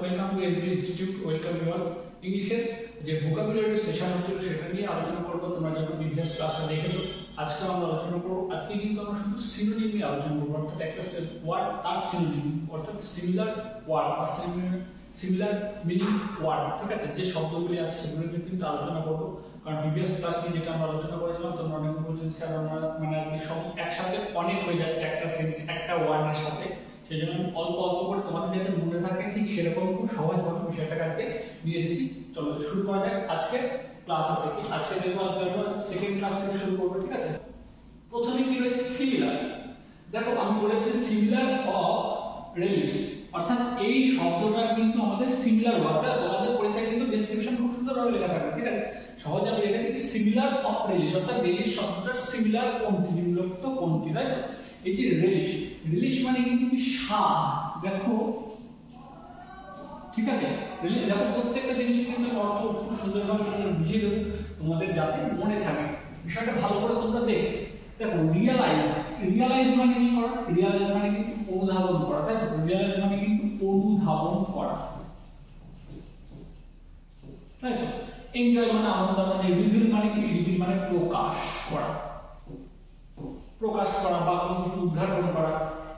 Welcome to SB institute. Welcome you all. ইংলিশের যে vocabulary session হচ্ছিল সেটা নিয়ে আলোচনা করব। তোমরা যখন প্রিভিয়াস ক্লাসটা দেখেছো, আজকে আমরা আলোচনা করব। আজকে কিন্তু আমরা শুধু সিনোনিম নিয়ে আলোচনা করব, অর্থাৎ একটা ওয়ার্ড তার সিনোনিম, অর্থাৎ সিমিলার ওয়ার্ড বা সিমিলার মিনিং ওয়ার্ড, ঠিক আছে, যে শব্দগুলি আছে সেগুলো নিয়ে কিন্তু আলোচনা করব। কারণ প্রিভিয়াস ক্লাস নিয়ে যেটা আমরা আলোচনা করেছিলাম, তোমরা অনেক বলছেন স্যার আমরা মানে আর কি সব একসাথে অনেক হয়ে যাচ্ছে একটা ওয়ার্ডের সাথে, সেই জন্য অল্প অল্প করে তোমাদের যাতে মনে থাকে ঠিক সেরকম খুব সহজভাবে বিষয়টাকে আজকে নিয়ে এসেছি। চলো শুরু করা যাক আজকে ক্লাস থেকে। আজকে দেখো আজকে আমরা সেকেন্ড ক্লাস থেকে শুরু করবো, ঠিক আছে। প্রথমে কি রয়েছে সিমিলার। দেখো আমি বলেছি সিমিলার অফ রেলিশ, অর্থাৎ এই শব্দটার কিন্তু আমাদের সিমিলার ওয়ার্ড, তোমাদের পরীক্ষায় কিন্তু ডেসক্রিপশন খুব সুন্দরভাবে লেখা থাকবে, ঠিক আছে। সহজে আমি লিখে দিই সিমিলার অফ রেলিশ, অর্থাৎ রেলিশ শব্দটার সিমিলার কোনটি, নিম্নলিখিত কোনটি, তাই তো। এই যে রেলিশ, রিলিশ মানে কিন্তু কি স্বাদ, দেখো, ঠিক আছে। রিলিশ দেখো প্রত্যেকটা জিনিস কিন্তু অর্থ খুব সুন্দরভাবে বুঝিয়ে দেবো তোমাদের যাতে মনে থাকে বিষয়টা ভালো করে তোমরা দেখো। রিয়ালাইজ মানে কি করা? রিয়ালাইজ মানে কিন্তু অনুধাবন করা, তাই তো। রিয়ালাইজ মানে কিন্তু অনুধাবন করা, তাই তো। এনজয় মানে আনন্দ, মানে রিভিল মানে কি? রিভিল মানে প্রকাশ করা, প্রকাশ করা বা কোনো কিছু উদ্ঘাটন করা।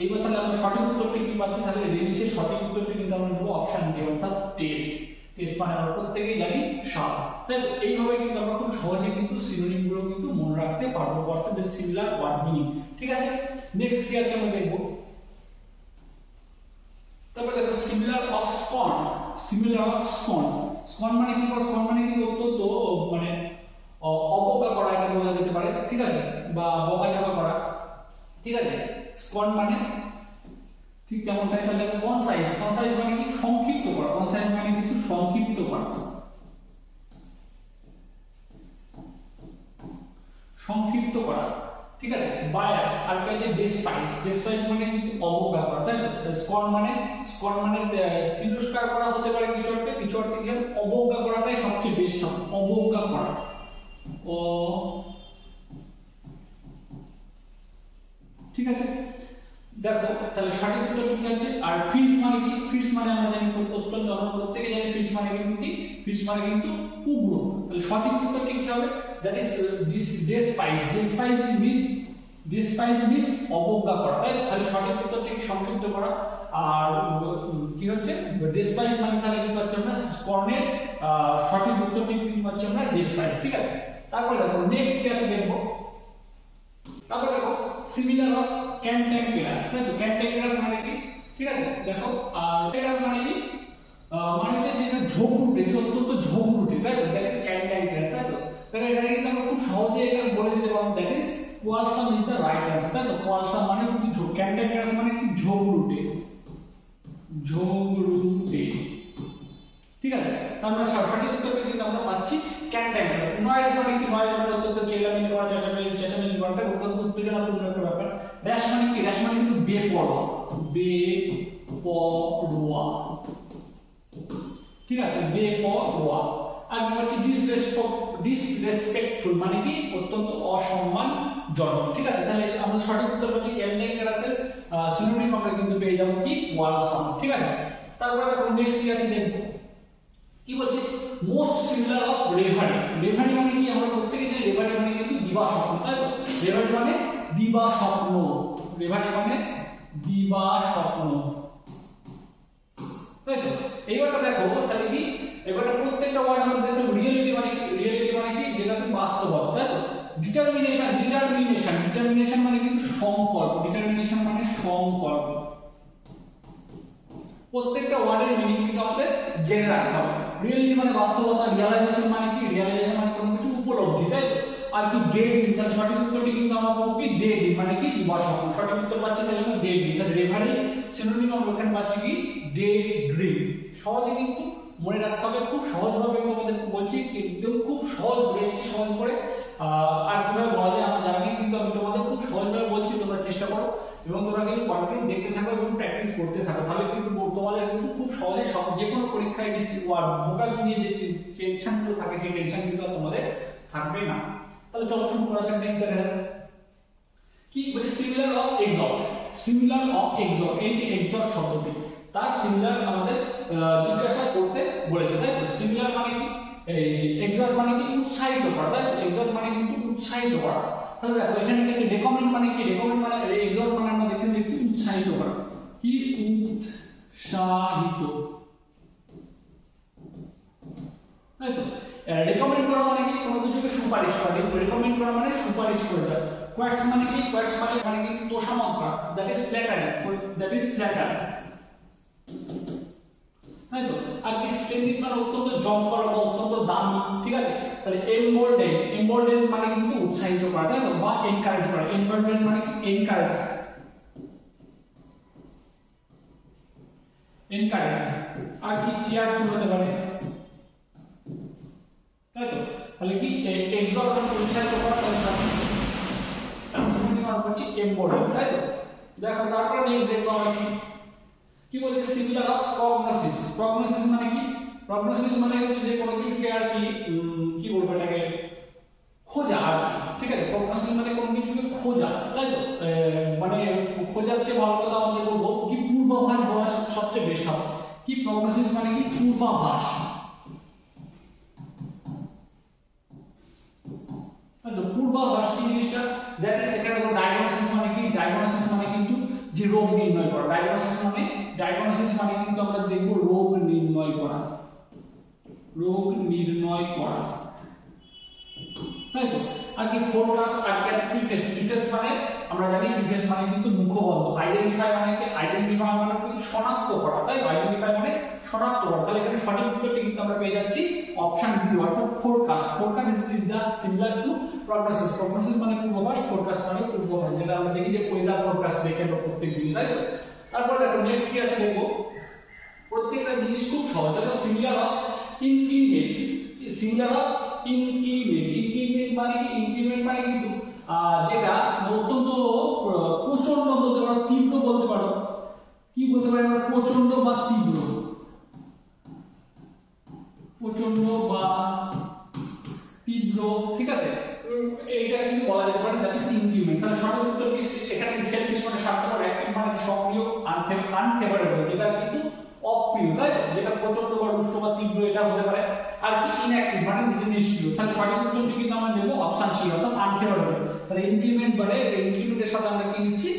এইবার তাহলে আমরা সঠিক উত্তরটি কি পাচ্ছি? তাহলে রিলিশের সঠিক উত্তরটি কিন্তু আমরা নেব অপশন ডি, অর্থাৎ টেস্ট। টেস্ট মানে আমরা প্রত্যেকেই জানি স্বাদ, তাই তো। এইভাবে কিন্তু আমরা খুব সহজে কিন্তু সিনোনিম গুলো কিন্তু মনে রাখতে পারবো, অর্থাৎ সিমিলার ওয়ার্ড মিনিং, ঠিক আছে। নেক্সট কি আছে আমরা দেখব। তারপর দেখো সিমিলার অফ স্কর্ন। সিমিলার অফ স্কর্ন, স্কর্ন মানে কি? স্কর্ন মানে কিন্তু অত্যন্ত মানে অবজ্ঞা করা, এটা বলা যেতে পারে, ঠিক আছে, বা বকাঝকা করা, ঠিক আছে। স্কর্ন মানে ঠিক তেমনটাই। তাহলে কনসাইজ, কনসাইজ মানে কি? সংক্ষিপ্ত করা। কনসাইজ মানে কিন্তু সংক্ষিপ্ত করা, সংক্ষিপ্ত করা, ঠিক আছে। বায়াস আর কি আছে? ডেসপাইজ। ডেসপাইজ মানে কিন্তু অবজ্ঞা করা, তাই তো। স্কর্ন মানে তিরস্কার করা হতে পারে কিছু অর্থে, কিছু অর্থে কি অবজ্ঞা করাটাই সবচেয়ে বেস্ট হবে, অবজ্ঞা করা। ও ঠিক আছে, দেখো তাহলে সঠিক উত্তর কি আছে? আর ফিশ মানে কি? ফিশ মানে আমরা জানি অত্যন্ত, আমরা প্রত্যেকে জানি ফিশ মানে কিন্তু কি? ফিশ মানে কিন্তু উগ্র। তাহলে সঠিক উত্তর কি হবে? That is this despise. Despise means অবজ্ঞা করা, তাই। তাহলে সঠিক উত্তরটি সংক্ষিপ্ত করা। আর কি হচ্ছে ডেসপাইজ মানে? তাহলে কি পাচ্ছি আমরা স্কর্নের সঠিক উত্তরটি কি পাচ্ছি আমরা? ডেসপাইজ, ঠিক আছে। তারপরে দেখো নেক্সট কি আছে দেখবো। তারপর দেখো সিমিলার অফ ক্যান্টাঙ্কেরাস, তাই তো। ক্যান্টাঙ্কেরাস মানে কি? ঠিক আছে, দেখো ক্যান্টাঙ্কেরাস মানে কি? মানে হচ্ছে যেটা ঝোঁকরুটে, যে অত্যন্ত ঝোঁকরুটে, তাই তো। দ্যাট ইজ ক্যান্টাঙ্কেরাস, তাই তো। তাহলে এখানে কিন্তু আমরা খুব সহজে এটা বলে দিতে পারবো, that is quarrelsome is the right answer, তাই তো। কোয়ালসাম মানে কি? ক্যান্টাঙ্কেরাস মানে কি? ঝোঁকরুটে, ঝোঁকরুটে, ঠিক আছে। আমরা সঠিক উত্তরটি কিন্তু আমরা পাচ্ছি ক্যান্টাঙ্কেরাস। নয়েজ মানে কি? নয়েজ মানে অত্যন্ত চেঁচামেচি করা, চেঁচামেচি করা, অত্যন্ত উত্তেজনাপূর্ণ একটা ব্যাপার। র্যাশ মানে কি? র্যাশ মানে কিন্তু বেপরোয়া, বেপরোয়া, ঠিক আছে, বেপরোয়া। আর কি হচ্ছে ডিসরেসপেক্টফুল মানে কি? অত্যন্ত অসম্মানজনক, ঠিক আছে। তাহলে আমরা সঠিক উত্তর পাচ্ছি ক্যান্টাঙ্কেরাসের সিনোনিম আমরা কিন্তু পেয়ে যাবো কি? কোয়ালসাম, ঠিক আছে। তারপরে দেখো নেক্সট কি আছে দেখবো। কি বলছে? Most similar of reverie. Reverie মানে কি? আমরা প্রত্যেকে জানি রেভারি মানে কিন্তু দিবা স্বপ্ন, তাই তো। রেভারি মানে দিবা স্বপ্ন, রেভারি মানে দিবা স্বপ্ন, তাই তো। এইবারটা দেখো তাহলে কি? এবারটা প্রত্যেকটা ওয়ার্ড আমরা দেখো রিয়েলিটি মানে কি? রিয়েলিটি মানে কি? যেটা তুমি বাস্তবতা, তাই তো। ডিটারমিনেশন, ডিটারমিনেশন মানে কিন্তু সংকল্প, ডিটারমিনেশন মানে সংকল্প। প্রত্যেকটা ওয়ার্ডের মিনিং কিন্তু আমাদের জেনে রাখতে হবে। রিয়েলিটি মানে বাস্তবতা, রিয়ালাইজেশন মানে কি? রিয়ালাইজেশন মানে কোনো কিছু উপলব্ধি, তাই তো। আর কি ডে ড্রিম, তাহলে সঠিক উত্তরটি কিন্তু আমরা পাবো কি? ডে ড্রিম মানে কি? দিবা স্বপ্ন। সঠিক উত্তর পাচ্ছি তাহলে আমরা ডে ড্রিম। তাহলে রেভারি সিনোনিম আমরা এখানে পাচ্ছি কি? Day dream. সহজে কিন্তু মনে রাখতে হবে, খুব সহজভাবে আমাদের বলছি, একদম খুব সহজ বলেছি, সহজ করে। আর কিভাবে বলা যায় আমরা জানি, কিন্তু আমি তোমাদের খুব সহজভাবে বলছি, তোমরা চেষ্টা করো এবং তোমরা কিন্তু কন্টিনিউ দেখতে থাকো এবং প্র্যাকটিস করতে থাকো। তাহলে কিন্তু তোমাদের কিন্তু খুব সহজে যে কোনো পরীক্ষায় যে ভোকাবুলারি নিয়ে যে টেনশনগুলো থাকে, সেই টেনশন কিন্তু তোমাদের থাকবে না। তাহলে চলো শুরু করা যাক। নেক্সট দেখা যাক কি বলে। সিমিলার অফ এক্সট। সিমিলার অফ এক্সট, এই যে এক্সট শব্দটি, তার সিমিলার আমাদের জিজ্ঞাসা করতে বলেছে, তাই তো? সিমিলার মানে কি, এই এক্সহর্ট মানে কি উৎসাহিত করা, তাই তো? এক্সহর্ট মানে কিন্তু উৎসাহিত করা। তাহলে দেখো এখানে কি রেকমেন্ড মানে কি, রেকমেন্ড মানে এক্সহর্ট মানে আমরা দেখতে দেখছি উৎসাহিত করা, কি উৎসাহিত, তাই তো? রেকমেন্ড করা মানে কি কোনো কিছুকে সুপারিশ করা, রেকমেন্ড করা মানে সুপারিশ করে দেওয়া। কোয়াক্স মানে কি, কোয়াক্স মানে কি তোষামত করা, that is flattery, that is platter, তাই তো? আর কি স্প্লেন্ডিড মানে অত্যন্ত জমকালো বা অত্যন্ত দামি, ঠিক আছে? তাহলে এমবোল্ডেন, এমবোল্ডেন মানে কিন্তু উৎসাহিত করা, তাই তো? বা এনকারেজ করা, এমবোল্ডেন মানে কি এনকারেজ, এনকারেজ। আর কি চেয়ারফুল হতে পারে, তাই তো? তাহলে কি এক্সহর্ট মানে উৎসাহিত করা, এমবোল্ডেন, তাই তো? দেখো তারপর নেক্সট দেখবো আমরা কি বলছে, সিমিলার অফ প্রগনোসিস। প্রগনোসিস মানে কি, প্রগনোসিস মানে হচ্ছে যে কোনো কিছুকে আর কি কি বলবো এটাকে খোঁজা আর কি, ঠিক আছে? প্রগনোসিস মানে কোনো কিছুকে খোঁজা, তাই তো? মানে খোঁজার চেয়ে ভালো কথা আমরা বলবো কি পূর্বাভাস বলা সবচেয়ে বেস্ট হবে। কি প্রগনোসিস মানে কি পূর্বাভাস, তাই তো? পূর্বাভাস কি জিনিসটা, দ্যাট ইজ এখানে দেখো ডায়াগনোসিস মানে কি, ডায়াগনোসিস মানে কিন্তু যে রোগ নির্ণয় করা, ডায়াগনোসিস মানে কিন্তু আমরা দেখব রোগ নির্ণয় করা, রোগ নির্ণয় করা, তাই তো? আর কি ফোরকাস্ট আর কি প্রিফেস, প্রিফেস মানে আমরা জানি প্রিফেস মানে কিন্তু মুখবন্ধ, আইডেন্টিফাই মানে কি, আইডেন্টিফাই মানে কিন্তু শনাক্ত করা, তাই তো? আইডেন্টিফাই মানে শনাক্ত করা। তাহলে এখানে সঠিক উত্তরটি কিন্তু আমরা পেয়ে যাচ্ছি অপশন বি, অর্থাৎ forecast. Forecast is the similar to prognosis. Prognosis মানে পূর্বাভাস, ফোরকাস্ট মানে পূর্বাভাস, যেটা আমরা দেখি যে ওয়েদার ফোরকাস্ট দেখে আমরা প্রত্যেক দিন, তাই তো? তারপর দেখো নেক্সট কি আছে দেখো, প্রত্যেকটা জিনিস খুব সহজ। দেখো similar of increment, similar of increment, increment মানে কি, ইনক্রিমেন্ট মানে কিন্তু যেটা অত্যন্ত প্রচন্ড বলতে পারো, তীব্র বলতে পারো, কি বলতে পারি আমরা, প্রচন্ড বা তীব্র, প্রচন্ড বা তীব্র, ঠিক আছে? এইটা কিন্তু বলা যেতে পারে দ্যাট ইজ ইনক্রিমেন্ট। তাহলে সঠিক উত্তর কি এখানে সেলফিশ মানে স্বার্থপর, অ্যাক্টিভ মানে সক্রিয়, আনফেভারেবল যেটা কিন্তু অপ্রিয়, তাই তো? যেটা প্রচন্ড বা রুষ্ট বা তীব্র এটা হতে পারে। আর কি ইনঅ্যাক্টিভ মানে যেটা নিষ্ক্রিয়। তাহলে সঠিক উত্তরটি কিন্তু আমরা দেব অপশন সি, অর্থাৎ আনফেভারেবল। তাহলে ইনক্রিমেন্ট মানে ইনক্রিমেন্টের সাথে আমরা কি নিচ্ছি,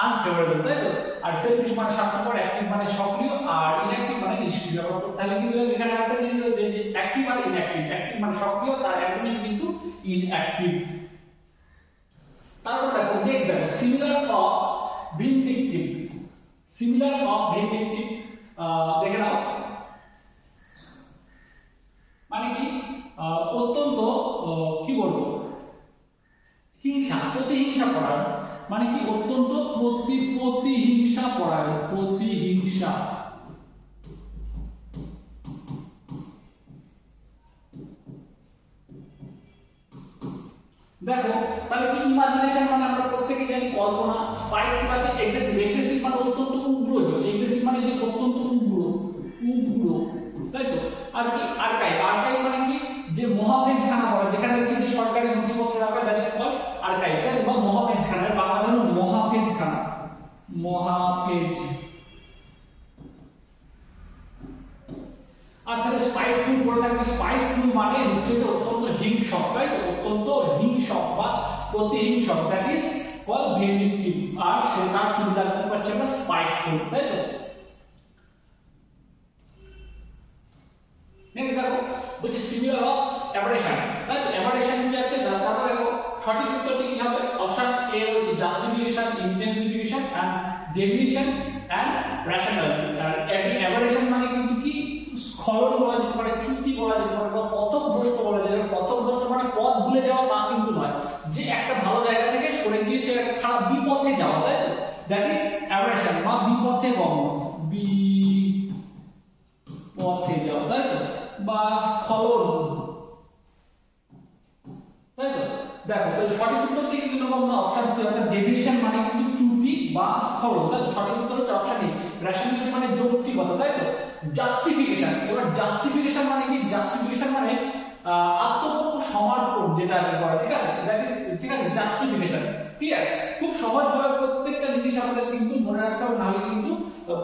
আনফেভারেবল, তাই তো? আর সেলফিশ মানে স্বার্থপর, অ্যাক্টিভ মানে সক্রিয়, আর ইনঅ্যাক্টিভ মানে নিষ্ক্রিয়। তাহলে কিন্তু এখানে একটা জিনিস রয়েছে যে অ্যাক্টিভ আর ইনঅ্যাক্টিভ, অ্যাক্টিভ মানে সক্রিয়, তার অ্যান্টোনিম কিন্তু ইনঅ্যাক্টিভ। তারপর দেখো নেক্সট দেখো similar of vindictive, similar of vindictive দেখে নাও মানে কি অত্যন্ত কি বলবো হিংসা, প্রতিহিংসা পরায়ণ, মানে কি অত্যন্ত প্রতিহিংসা পরায়ণ, প্রতিহিংসা। দেখো তাহলে কি ইমাজিনেশন মানে আমরা প্রত্যেকে জানি কল্পনা, স্পাইটফুল আছে এগ্রেসিভ, এগ্রেসিভ মানে অত্যন্ত উগ্র, এগ্রেসিভ মানে যে অত্যন্ত উগ্র, উগ্র, তাই তো? আর কি আর্কাইভ, আর্কাইভ মানে কি যে মহাপেজখানা বলা, যেখানে কি যে সরকারি নথিপত্র রাখা, দ্যাট ইজ কল্ড আর্কাইভ, তাই বা মহাপেজখানা, বাংলা হলো মহাপেজখানা, মহাপেজ। আর তাহলে স্পাইটফুল বলে থাকবে, স্পাইটফুল মানে হচ্ছে যে অত্যন্ত হিংসক, তাই তো? অত্যন্ত হিংসক বা প্রতিহিংসক, দ্যাট ইজ কল্ড ভিন্ডিকটিভ। আর সেটা সুবিধা করতে পারছে আমরা স্পাইটফুল, তাই তো? নেক্সট দেখো বলছে সিমিলার অফ অ্যাবারেশন, তাই তো? অ্যাবারেশন কি আছে, তারপর দেখো সঠিক উত্তরটি কি হবে, অপশন এ হচ্ছে justification, intensification and definition and rationality. আর অ্যাবারেশন মানে কিন্তু কি স্খলন বলা যেতে পারে, চ্যুতি বলা যেতে পারে, বা পথভ্রষ্ট বলা যেতে পারে। পথভ্রষ্ট মানে পথ ভুলে যাওয়া তা কিন্তু নয়, যে একটা ভালো জায়গা থেকে সরে গিয়ে সে একটা খারাপ বিপথে যাওয়া, তাই তো? দ্যাট ইজ অ্যাবারেশন বা বিপথে গমন, বিপথে যাওয়া, তাই তো? বা স্খলন, তাই তো? দেখো তাহলে সঠিক উত্তরটি কিন্তু আমরা অপশন সি, অর্থাৎ ডেফিনিশন মানে কিন্তু চ্যুতি বা স্খলন, তাই তো? সঠিক উত্তর হচ্ছে অপশন এ, রেশনালিটি মানে যৌক্তিকতা, তাই তো? জাস্টিফিকেশন, এবার জাস্টিফিকেশন মানে কি, জাস্টিফিকেশন মানে আত্মপক্ষ সমর্পণ যেটা আমি করা, ঠিক আছে, ঠিক আছে, জাস্টিফিকেশন। ক্লিয়ার? খুব সহজভাবে প্রত্যেকটা জিনিস আমাদের কিন্তু মনে রাখতে হবে, নাহলে কিন্তু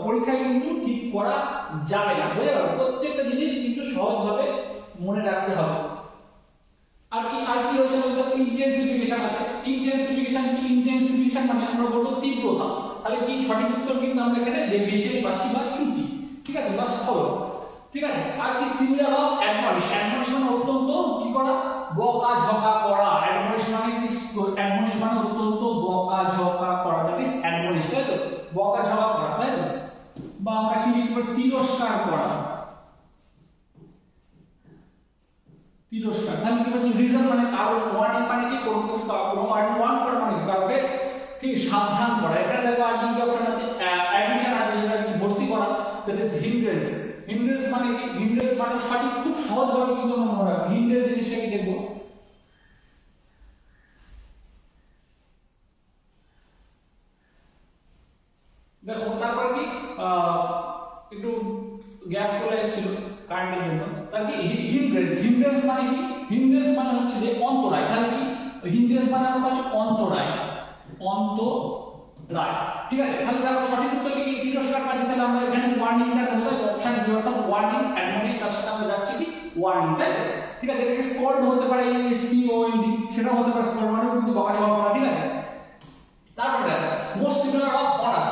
পরীক্ষায় কিন্তু ঠিক করা যাবে না। বুঝে গেল? প্রত্যেকটা জিনিস কিন্তু সহজভাবে মনে রাখতে হবে। আর কি রয়েছে বলতে, ইন্টেন্সিফিকেশন আছে। ইন্টেন্সিফিকেশন কি? ইন্টেন্সিফিকেশন মানে আমরা বলবো তীব্রতা। তাহলে কি সঠিক উত্তর কিন্তু আমরা এখানে যে বেশি পাচ্ছি বা চুটি, ঠিক আছে, বা স্থল, ঠিক আছে। আর কি সিমিলার অফ অ্যাডমনিশ। অ্যাডমনিশ মানে অত্যন্ত কি করা? বকাঝকা করা। অ্যাডমনিশ মানে কি? অ্যাডমনিশ মানে অত্যন্ত বকাঝকা করা, দ্যাট ইজ অ্যাডমনিশ, তাই তো? বকাঝকা করা, তাই তো? বা আমরা কি লিখতে পারি? তিরস্কার করা। তিরস্কার। তাহলে কি বলছি? রিজন মানে কারণ, ওয়ার্নিং মানে কি? কোনো ওয়ার্ন করা মানে কাউকে কি সাবধান করা। এখানে দেখো আর্টিকেল অপশন আছে, অ্যাডমিশন আছে, যেটা কি ভর্তি করা, দ্যাট ইজ হিন্ড্রেন্স। হিন্ড্রেন্স মানে কি? হিন্ড্রেন্স মানে সঠিক, খুব সহজভাবে কিন্তু আমরা মনে রাখবো। হিন্ড্রেন্স জিনিসটা কি দেখবো? দেখো তারপরে কি একটু গ্যাপ চলে এসেছিল কারেন্টের জন্য। তার কি হিন্ড্রেন্স। হিন্ড্রেন্স মানে কি? হিন্ড্রেন্স মানে হচ্ছে যে অন্তরায়। তাহলে কি হিন্ড্রেন্স মানে আমরা পাচ্ছি অন্তরায়, অন্তরায়, ঠিক আছে। তাহলে দেখো সঠিক উত্তর কি? তিরস্কার কাজে। তাহলে আমরা এখানে ওয়ার্নিংটা দেবো, অপশন বি, অর্থাৎ ওয়ার্নিং। অ্যাডমনিশ তার সাথে আমরা যাচ্ছি কি? ওয়ার্নিং, তাই তো? ঠিক আছে। এটাকে স্কল্ড হতে পারে, SCOLD, সেটাও হতে পারে। স্কল্ড মানে কিন্তু বকাঝকা করা, ঠিক আছে। তারপরে দেখো মোস্ট সিমিলার অফ অনার্স,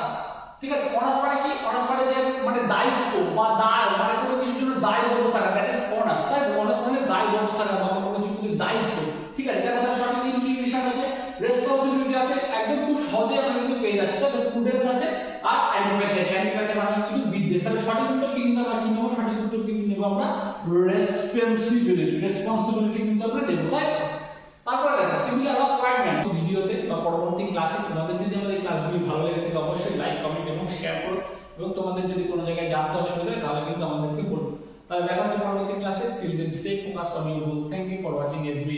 ঠিক আছে। অনার্স মানে কি? অনার্স মানে যে মানে দায়িত্ব বা দায়, মানে কোনো কিছুর জন্য দায়বদ্ধ থাকা, দ্যাট ইজ অনার্স, তাই তো? অনার্স মানে দায়বদ্ধ থাকা বা কোনো কিছুর দায়িত্ব, ঠিক আছে। এটা কথা সঠিক। ইন্টিগ্রেশন আছে, রেসপন্সিবিলিটি আছে, একদম খুব সহজে আমরা কিন্তু পেয়ে যাচ্ছি, তাই তো? প্রুডেন্স আছে, আর অ্যান্টিপ্যাথি আছে। অ্যান্টিপ্যাথি মানে কিন্তু বিদ্বেষ। তাহলে সঠিক উত্তর কিন্তু আমরা কি নেব? সঠিক উত্তর কিন্তু নেব আমরা রেসপন্সিবিলিটি। রেসপন্সিবিলিটি কিন্তু আমরা নেব, তাই তো? তারপরে দেখো সিমিলার অফ পয়েন্টমেন্ট। ভিডিওতে বা পরবর্তী ক্লাসে তোমাদের যদি আমাদের ক্লাসগুলি ভালো লেগে থাকে অবশ্যই লাইক, কমেন্ট এবং শেয়ার করো, এবং তোমাদের যদি কোনো জায়গায় জানতে অসুবিধা হয় তাহলে কিন্তু আমাদেরকে বলো। তাহলে দেখা হচ্ছে পরবর্তী ক্লাসে। Till then stay focus on your goal. Thank you for watching SB।